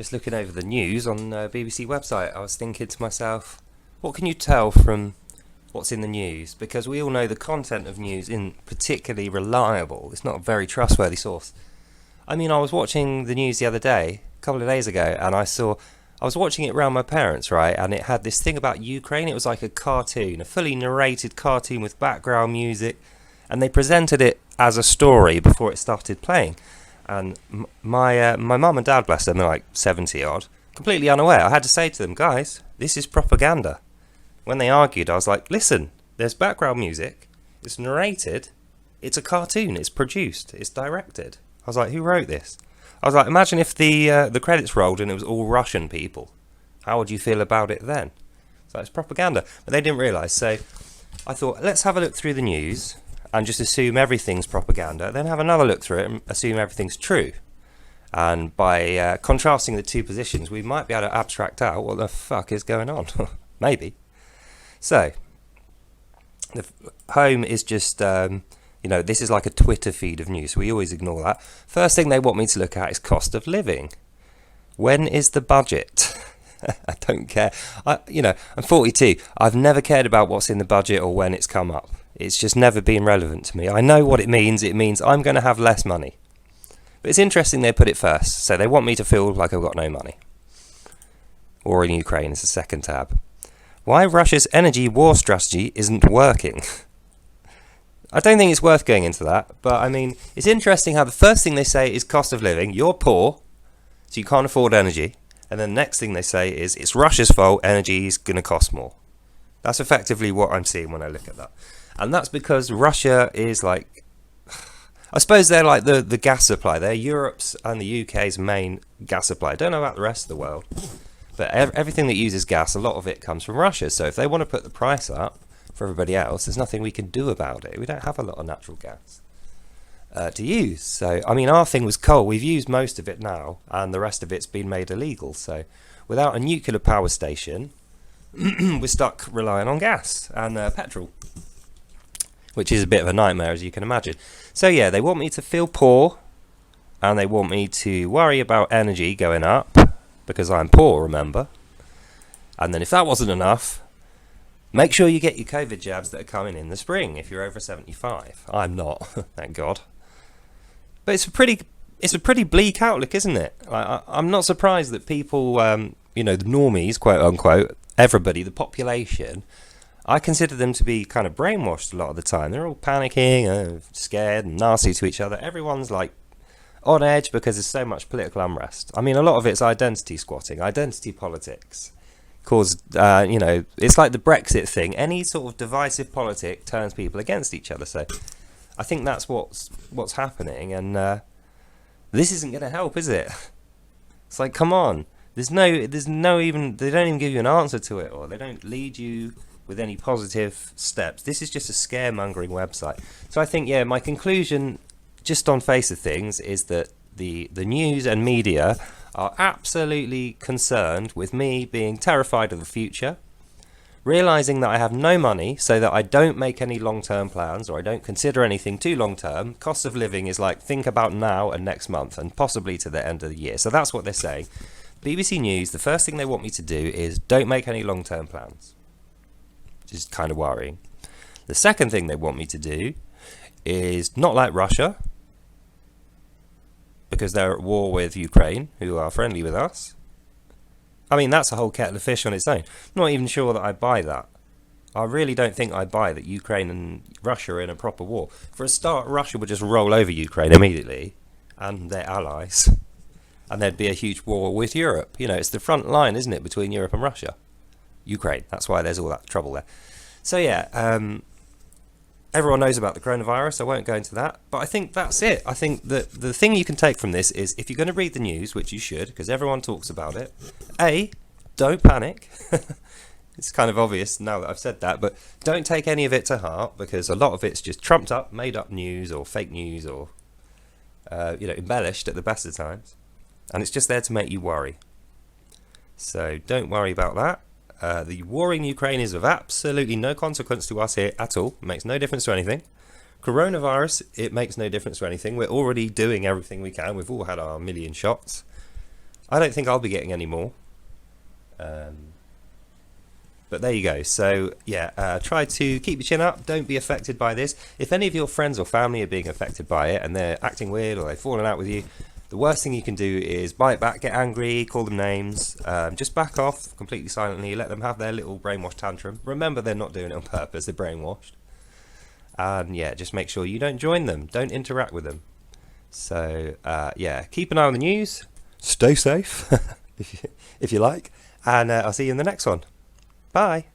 just looking over the news on BBC website, I was thinking to myself, what can you tell from what's in the news? Because we all know the content of news isn't particularly reliable. It's not a very trustworthy source. I mean, I was watching the news the other day, a couple of days ago, and I was watching it around my parents, right? And it had this thing about Ukraine. It was like a cartoon, a fully narrated cartoon with background music. And they presented it as a story before it started playing. And my mum and dad, bless them, they're like 70 odd, completely unaware. I had to say to them, guys, this is propaganda. When they argued, I was like, listen, there's background music, it's narrated, it's a cartoon, it's produced, it's directed. I was like, who wrote this? I was like, imagine if the credits rolled and it was all Russian people. How would you feel about it then? So it's propaganda. But they didn't realise. So I thought, let's have a look through the news and just assume everything's propaganda. Then have another look through it and assume everything's true. And by contrasting the two positions, we might be able to abstract out what the fuck is going on. Maybe. So, the home is just... this is like a Twitter feed of news, so we always ignore that. First thing they want me to look at is cost of living. When is the budget? I don't care. I'm 42. I've never cared about what's in the budget or when it's come up. It's just never been relevant to me. I know what it means. It means I'm going to have less money. But it's interesting they put it first. So they want me to feel like I've got no money. War in Ukraine is the second tab. Why Russia's energy war strategy isn't working. I don't think it's worth going into that, but I mean, it's interesting how the first thing they say is cost of living. You're poor, so you can't afford energy. And then the next thing they say is it's Russia's fault, energy is going to cost more. That's effectively what I'm seeing when I look at that. And that's because Russia is like, I suppose they're like the gas supply. They're Europe's and the UK's main gas supply. I don't know about the rest of the world, but everything that uses gas, a lot of it comes from Russia. So if they want to put the price up for everybody else, there's nothing we can do about it. We don't have a lot of natural gas to use. So, I mean, our thing was coal. We've used most of it now, and the rest of it's been made illegal. So without a nuclear power station, we're stuck relying on gas and petrol, which is a bit of a nightmare, as you can imagine. So yeah, they want me to feel poor, and they want me to worry about energy going up, because I'm poor, remember. And then if that wasn't enough, make sure you get your COVID jabs that are coming in the spring if you're over 75. I'm not, thank God. But it's a pretty bleak outlook, isn't it? I'm not surprised that people, the normies, quote unquote, everybody, the population, I consider them to be kind of brainwashed a lot of the time. They're all panicking, scared and nasty to each other. Everyone's like on edge because there's so much political unrest. I mean, a lot of it's identity squatting, identity politics. It's like the Brexit thing. Any sort of divisive politic turns people against each other. So I think that's what's happening, and this isn't going to help, is it? It's like, come on. They don't even give you an answer to it, or they don't lead you with any positive steps. This is just a scaremongering website. So I think, my conclusion, just on face of things, is that the news and media are absolutely concerned with me being terrified of the future, realizing that I have no money so that I don't make any long-term plans, or I don't consider anything too long-term. Cost of living is like, think about now and next month and possibly to the end of the year. So that's what they're saying. BBC News, the first thing they want me to do is don't make any long-term plans, which is kind of worrying. The second thing they want me to do is not like Russia, because they're at war with Ukraine, who are friendly with us. I mean, that's a whole kettle of fish on its own. I'm not even sure that I buy that. I really don't think I buy that Ukraine and Russia are in a proper war. For a start, Russia would just roll over Ukraine immediately, and their allies, and there'd be a huge war with Europe. It's the front line, isn't it, between Europe and Russia? Ukraine. That's why there's all that trouble there. So yeah, everyone knows about the coronavirus. I won't go into that, but I think that's it. I think that the thing you can take from this is, if you're going to read the news, which you should, because everyone talks about it, don't panic. It's kind of obvious now that I've said that, but don't take any of it to heart, because a lot of it's just trumped up, made up news, or fake news, or embellished at the best of times, and it's just there to make you worry. So don't worry about that. The war in Ukraine is of absolutely no consequence to us here at all. It makes no difference to anything. Coronavirus, it makes no difference to anything. We're already doing everything we can. We've all had our million shots. I don't think I'll be getting any more. But there you go. So yeah, try to keep your chin up. Don't be affected by this. If any of your friends or family are being affected by it and they're acting weird or they've fallen out with you, the worst thing you can do is bite back, get angry, call them names. Just back off completely silently. Let them have their little brainwash tantrum. Remember, they're not doing it on purpose. They're brainwashed. And yeah, just make sure you don't join them. Don't interact with them. So yeah, keep an eye on the news. Stay safe, if you like. And I'll see you in the next one. Bye.